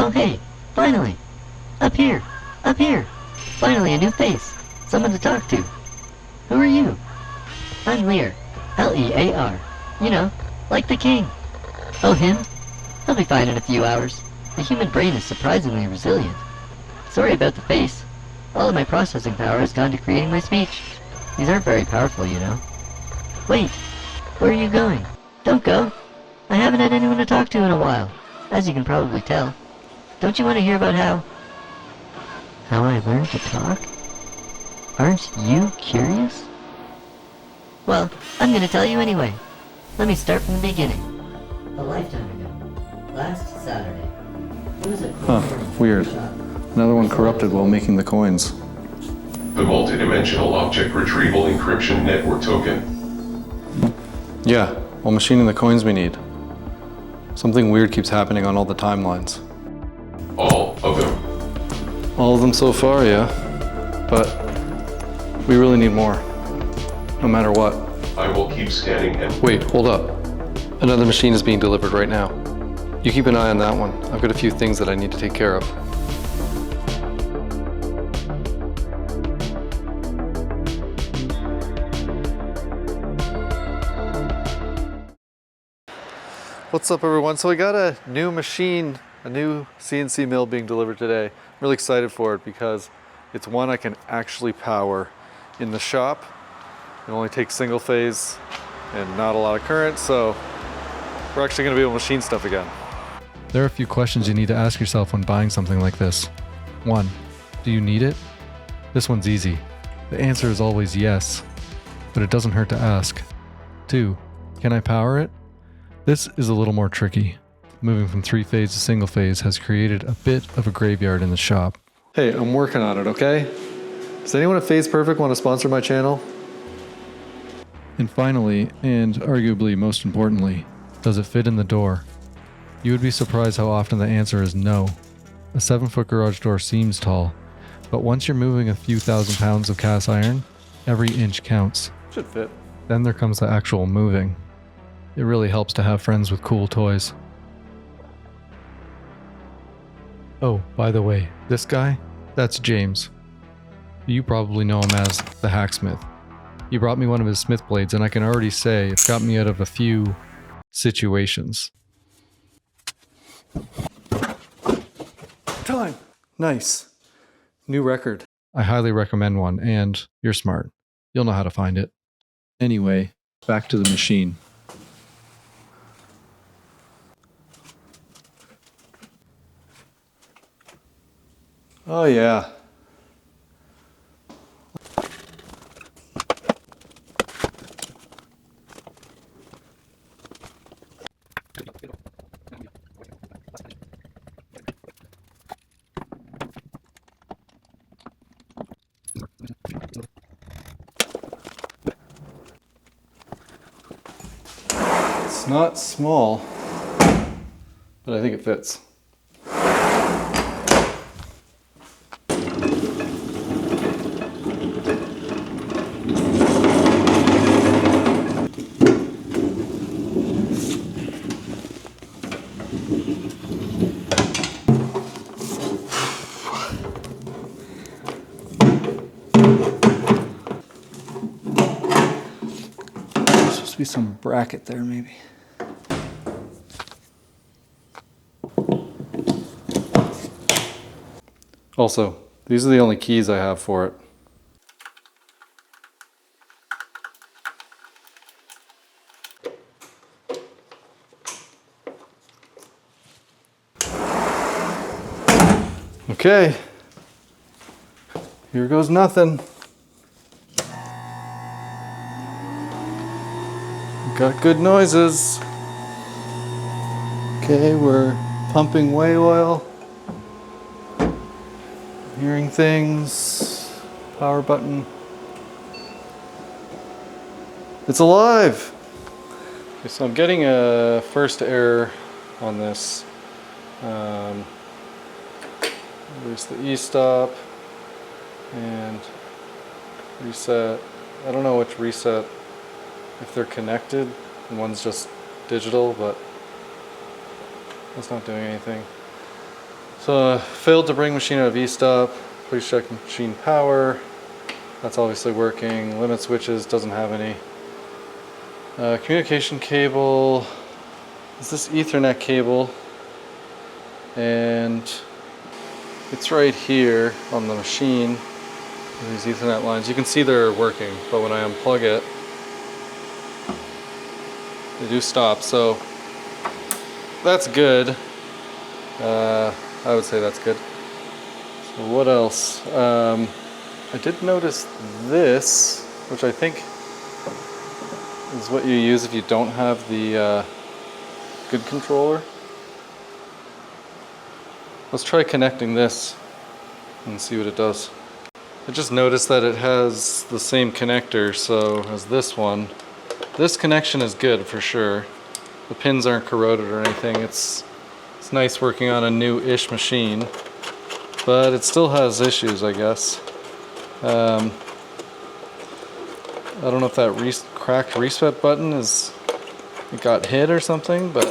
Oh hey, finally! Up here! Up here! Finally a new face! Someone to talk to! Who are you? I'm Lear. L-E-A-R. You know, like the king. Oh him? He'll be fine in a few hours. The human brain is surprisingly resilient. Sorry about the face. All of my processing power has gone to creating my speech. These aren't very powerful, you know. Wait! Where are you going? Don't go! I haven't had anyone to talk to in a while, as you can probably tell. Don't you want to hear about how I learned to talk? Aren't you curious? Well, I'm gonna tell you anyway. Let me start from the beginning. A lifetime ago, last Saturday, it was a Weird. Another one corrupted while making the coins. The multidimensional object retrieval encryption network token. Yeah, while machining the coins we need. Something weird keeps happening on all the timelines. All of them. All of them so far, yeah. But we really need more. No matter what. I will keep scanning and... Wait, hold up. Another machine is being delivered right now. You keep an eye on that one. I've got a few things that I need to take care of. What's up everyone? So we got a new machine, a new CNC mill being delivered today. I'm really excited for it because it's one I can actually power in the shop. It only takes single phase and not a lot of current, so we're actually gonna be able to machine stuff again. There are a few questions you need to ask yourself when buying something like this. 1. Do you need it? This one's easy. The answer is always yes, but it doesn't hurt to ask. 2. Can I power it? This is a little more tricky. Moving from 3-phase to single phase has created a bit of a graveyard in the shop. Hey, I'm working on it, okay? Does anyone at Phase Perfect want to sponsor my channel? And finally, and arguably most importantly, does it fit in the door? You would be surprised how often the answer is no. A 7-foot garage door seems tall, but once you're moving a few thousand pounds of cast iron, every inch counts. Should fit. Then there comes the actual moving. It really helps to have friends with cool toys. Oh, by the way, this guy, that's James. You probably know him as the Hacksmith. He brought me one of his smith blades and I can already say it's got me out of a few situations. Time! Nice. New record. I highly recommend one, and you're smart. You'll know how to find it. Anyway, back to the machine. Oh yeah. It's not small, but I think it fits. Be some bracket there maybe. Also, these are the only keys I have for it. Okay, here goes nothing. Got good noises. Okay, we're pumping whey oil. Hearing things. Power button. It's alive! Okay, so I'm getting a first error on this. Release the e-stop and reset. I don't know which reset. If they're connected, and one's just digital, but that's not doing anything. So failed to bring machine out of E-stop. Please check machine power. That's obviously working. Limit switches, doesn't have any. Communication cable. Is this Ethernet cable? And it's right here on the machine. These Ethernet lines. You can see they're working, but when I unplug it, they do stop. So that's good. I would say that's good. So what else? I did notice this, which I think is what you use if you don't have the good controller. Let's try connecting this and see what it does. I just noticed that it has the same connector so as this one. This connection is good for sure. The pins aren't corroded or anything. It's nice working on a new-ish machine, but it still has issues, I guess. I don't know if that cracked reset button it got hit or something, but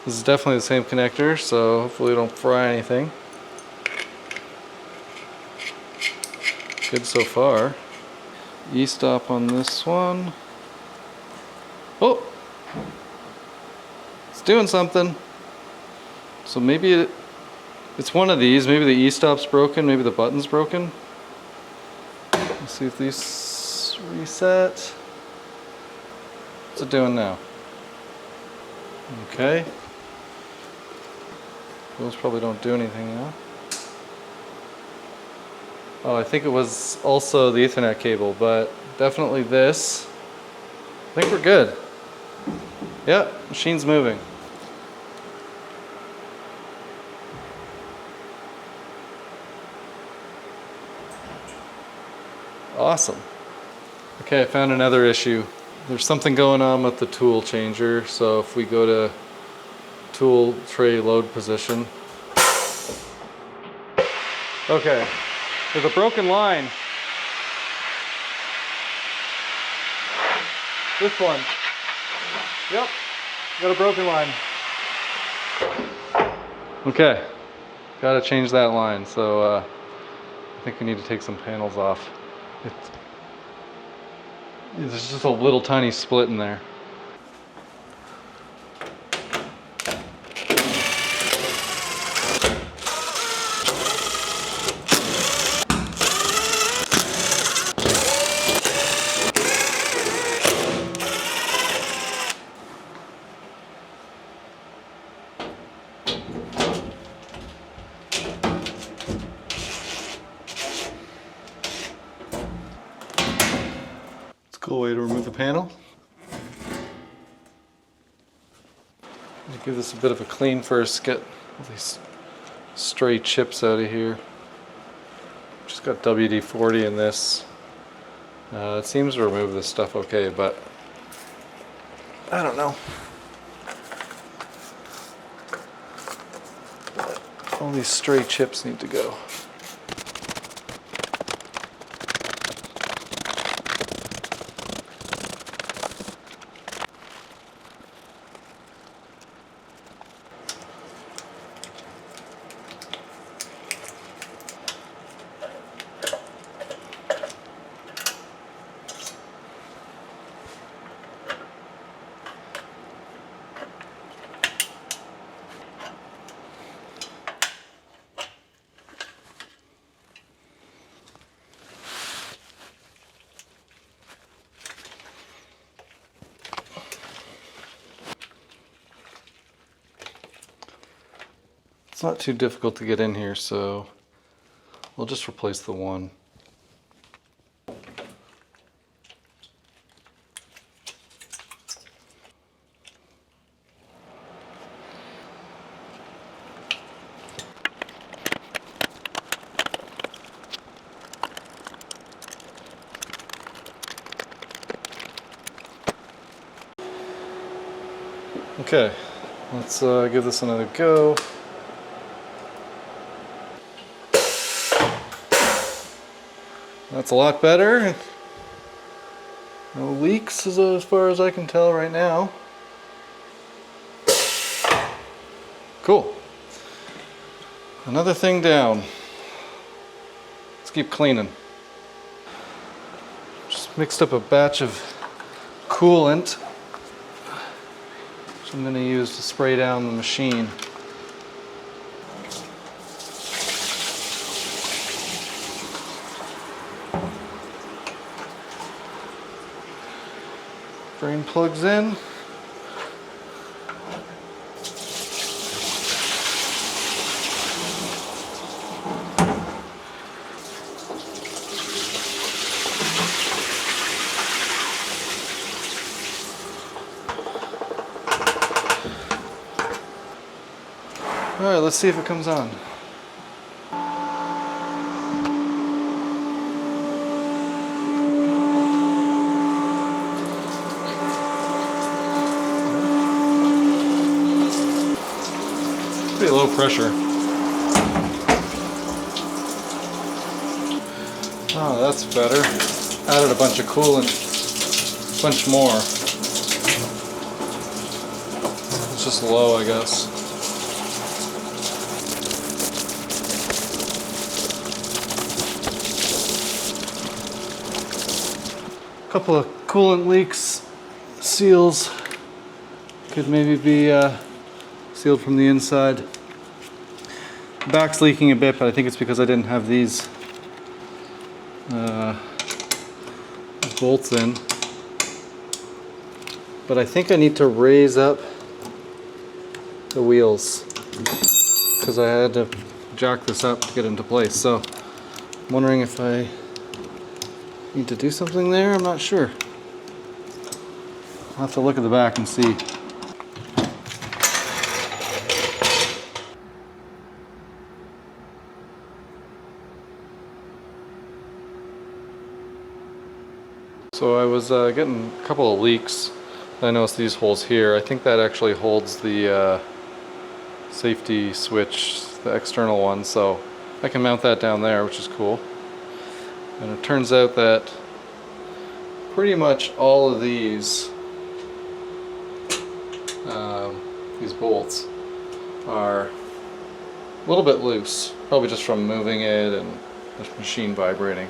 this is definitely the same connector, so hopefully it don't fry anything. Good so far. E-stop on this one. Oh! It's doing something. So maybe it's one of these. Maybe the E-stop's broken, maybe the button's broken. Let's see if these reset. What's it doing now? Okay. Those probably don't do anything now. Oh, I think it was also the Ethernet cable, but definitely this. I think we're good. Yeah, machine's moving. Awesome. Okay, I found another issue. There's something going on with the tool changer, so if we go to tool tray load position. Okay, there's a broken line. This one. Yep, got a broken line. Okay, gotta change that line, so I think we need to take some panels off. There's just a little tiny split in there. Cool way to remove the panel. Give this a bit of a clean first, get all these stray chips out of here. Just got WD-40 in this. It seems to remove this stuff okay, but I don't know. All these stray chips need to go. It's not too difficult to get in here, so we'll just replace the one. Okay, let's give this another go. That's a lot better. No leaks as far as I can tell right now. Cool. Another thing down. Let's keep cleaning. Just mixed up a batch of coolant, which I'm going to use to spray down the machine. Drain plugs in. All right, let's see if it comes on. Pretty low pressure. Oh, that's better. Added a bunch of coolant, a bunch more. It's just low, I guess. Couple of coolant leaks, seals could maybe be sealed from the inside. The back's leaking a bit, but I think it's because I didn't have these bolts in. But I think I need to raise up the wheels because I had to jack this up to get into place. So I'm wondering if I need to do something there. I'm not sure. I'll have to look at the back and see. So I was getting a couple of leaks. I noticed these holes here. I think that actually holds the safety switch, the external one, so I can mount that down there, which is cool. And it turns out that pretty much all of these bolts are a little bit loose, probably just from moving it and the machine vibrating.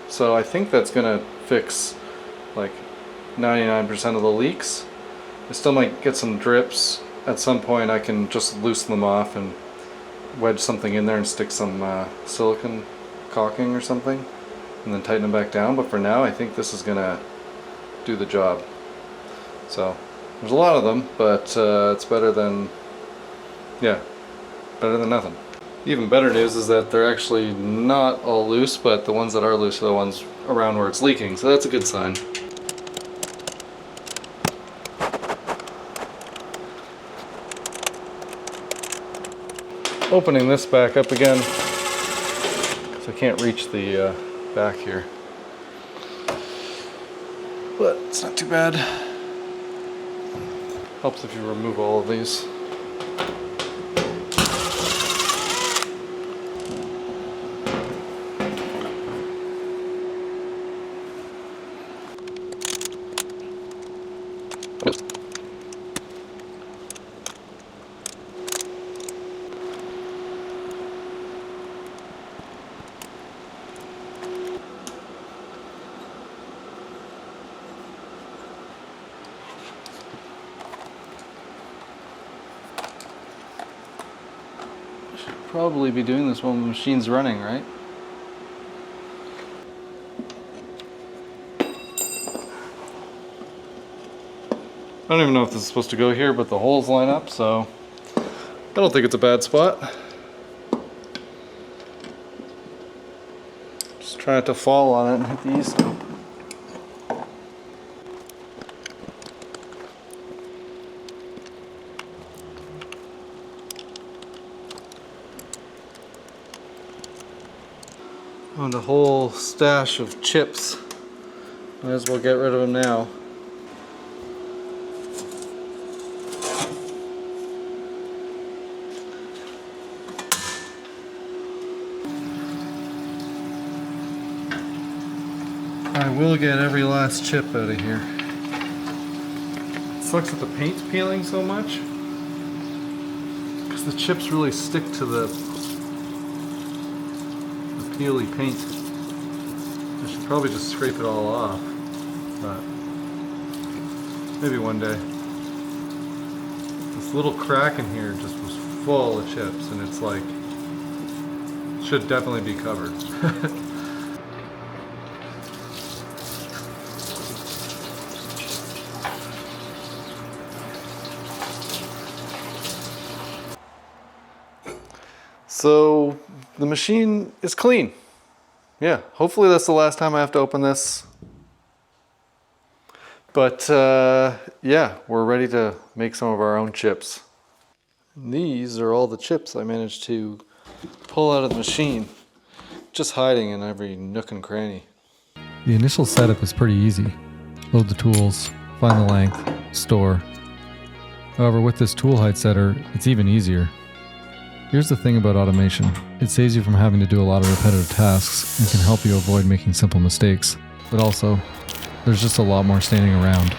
So I think that's gonna fix like 99% of the leaks. I still might get some drips. At some point I can just loosen them off and wedge something in there and stick some silicone caulking or something and then tighten them back down, but for now I think this is gonna do the job. So there's a lot of them, but it's better than, yeah, better than nothing. Even better news is that they're actually not all loose, but the ones that are loose are the ones around where it's leaking, so that's a good sign. Opening this back up again because I can't reach the back here, but it's not too bad. Helps if you remove all of these. Probably be doing this when the machine's running, right? I don't even know if this is supposed to go here, but the holes line up, so I don't think it's a bad spot. Just try not to fall on it and hit these. And a whole stash of chips. Might as well get rid of them now. I will get every last chip out of here. It sucks that the paint's peeling so much because the chips really stick to the peely paint. I should probably just scrape it all off, but maybe one day. This little crack in here just was full of chips, and it's like, should definitely be covered. So the machine is clean. Yeah, hopefully that's the last time I have to open this. But yeah, we're ready to make some of our own chips. These are all the chips I managed to pull out of the machine, just hiding in every nook and cranny. The initial setup is pretty easy. Load the tools, find the length, store. However, with this tool height setter, it's even easier. Here's the thing about automation. It saves you from having to do a lot of repetitive tasks and can help you avoid making simple mistakes. But also, there's just a lot more standing around.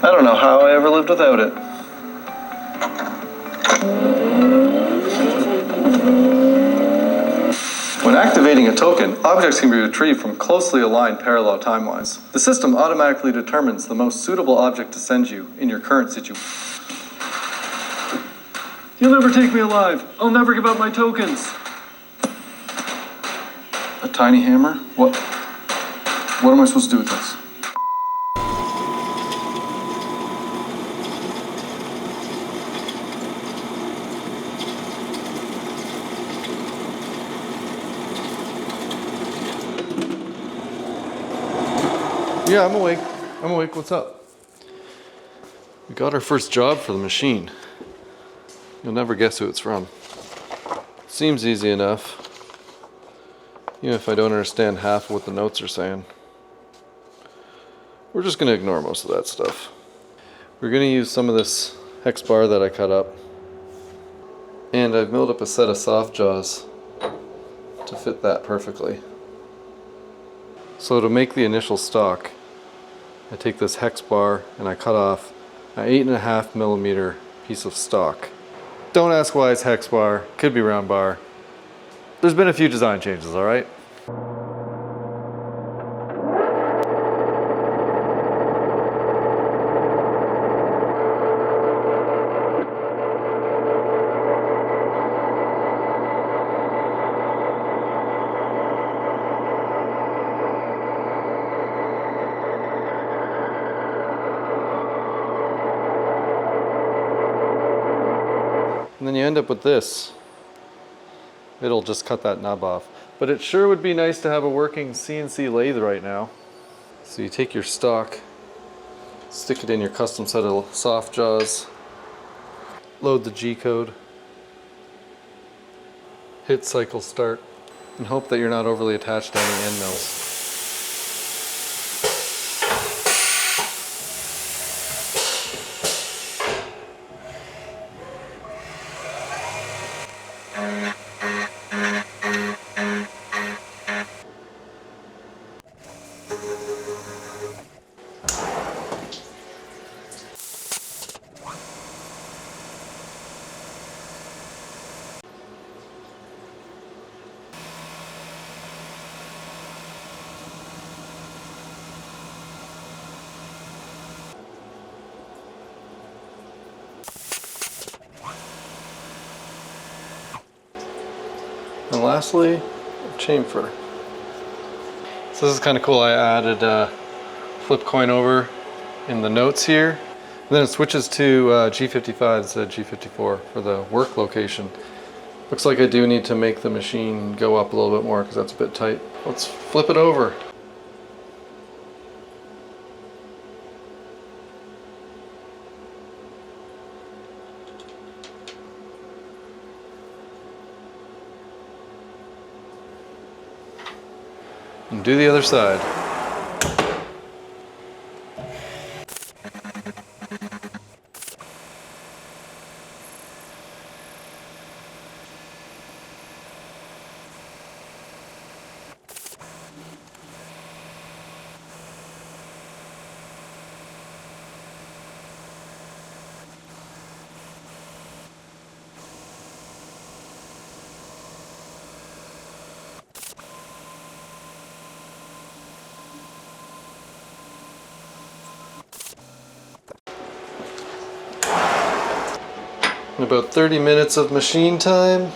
I don't know how I ever lived without it. When activating a token, objects can be retrieved from closely aligned parallel timelines. The system automatically determines the most suitable object to send you in your current situation. You'll never take me alive. I'll never give up my tokens. A tiny hammer? What am I supposed to do with this? Yeah, I'm awake. What's up? We got our first job for the machine. You'll never guess who it's from. Seems easy enough, even if I don't understand half of what the notes are saying. We're just gonna ignore most of that stuff. We're gonna use some of this hex bar that I cut up, and I've milled up a set of soft jaws to fit that perfectly. So to make the initial stock, I take this hex bar and I cut off an 8.5 millimeter piece of stock. Don't ask why it's hex bar, could be round bar. There's been a few design changes, all right? And then you end up with this. It'll just cut that knob off. But it sure would be nice to have a working CNC lathe right now. So you take your stock, stick it in your custom set of soft jaws, load the G code, hit cycle start, and hope that you're not overly attached to any end mills. And lastly, chamfer. So this is kind of cool. I added flip coin over in the notes here. And then it switches to G55 instead of G54 for the work location. Looks like I do need to make the machine go up a little bit more because that's a bit tight. Let's flip it over. And do the other side. In about 30 minutes of machine time,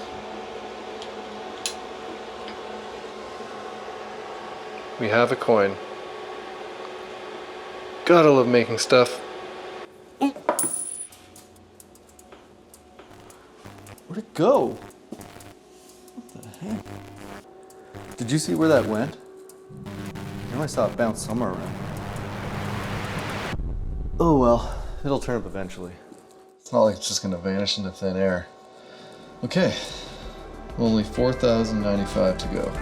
we have a coin. Gotta love making stuff. Where'd it go? What the heck? Did you see where that went? I know I saw it bounce somewhere around. Oh well, it'll turn up eventually. It's not like it's just gonna vanish into thin air. Okay, only 4,095 to go.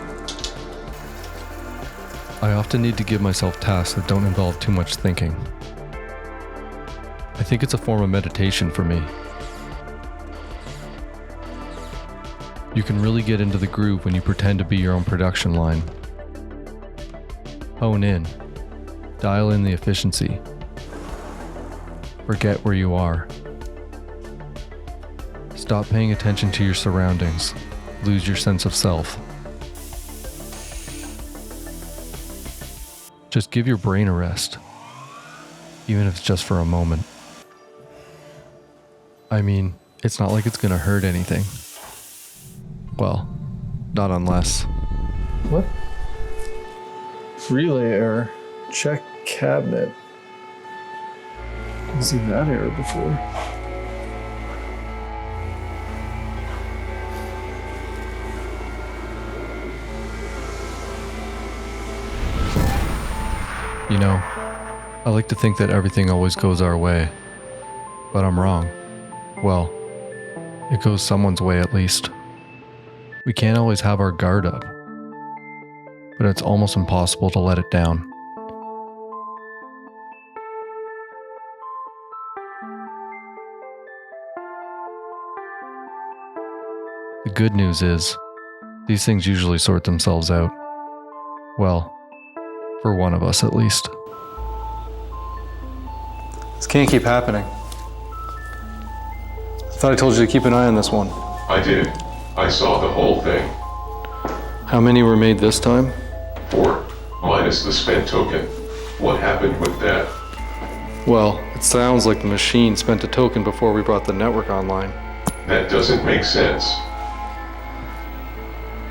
I often need to give myself tasks that don't involve too much thinking. I think it's a form of meditation for me. You can really get into the groove when you pretend to be your own production line. Hone in. Dial in the efficiency. Forget where you are. Stop paying attention to your surroundings. Lose your sense of self. Just give your brain a rest, even if it's just for a moment. I mean, it's not like it's gonna hurt anything. Well, not unless. What? Relay error. Check cabinet. Didn't see that error before. You know, I like to think that everything always goes our way, but I'm wrong. Well, it goes someone's way at least. We can't always have our guard up, but it's almost impossible to let it down. The good news is, these things usually sort themselves out. Well, for one of us at least. This can't keep happening. I thought I told you to keep an eye on this one. I did. I saw the whole thing. How many were made this time? 4, minus the spent token. What happened with that? Well, it sounds like the machine spent a token before we brought the network online. That doesn't make sense.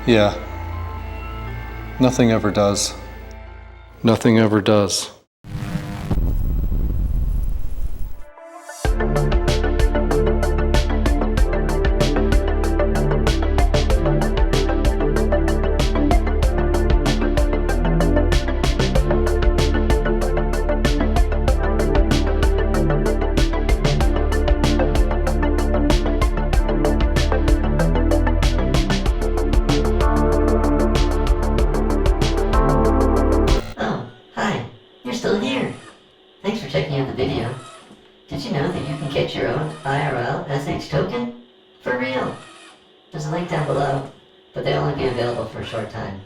Yeah. Nothing ever does. Nothing ever does. Thanks for checking out the video. Did you know that you can get your own IRL SH token? For real! There's a link down below, but they'll only be available for a short time.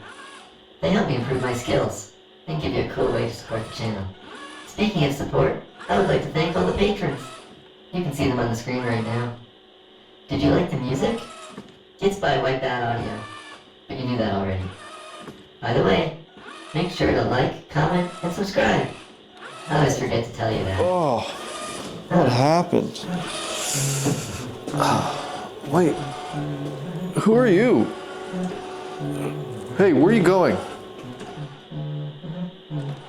They help me improve my skills, and give you a cool way to support the channel. Speaking of support, I would like to thank all the patrons. You can see them on the screen right now. Did you like the music? It's by White Bat Audio, but you knew that already. By the way, make sure to like, comment, and subscribe. I always forget to tell you that. Oh, what happened? Wait, who are you? Hey, where are you going?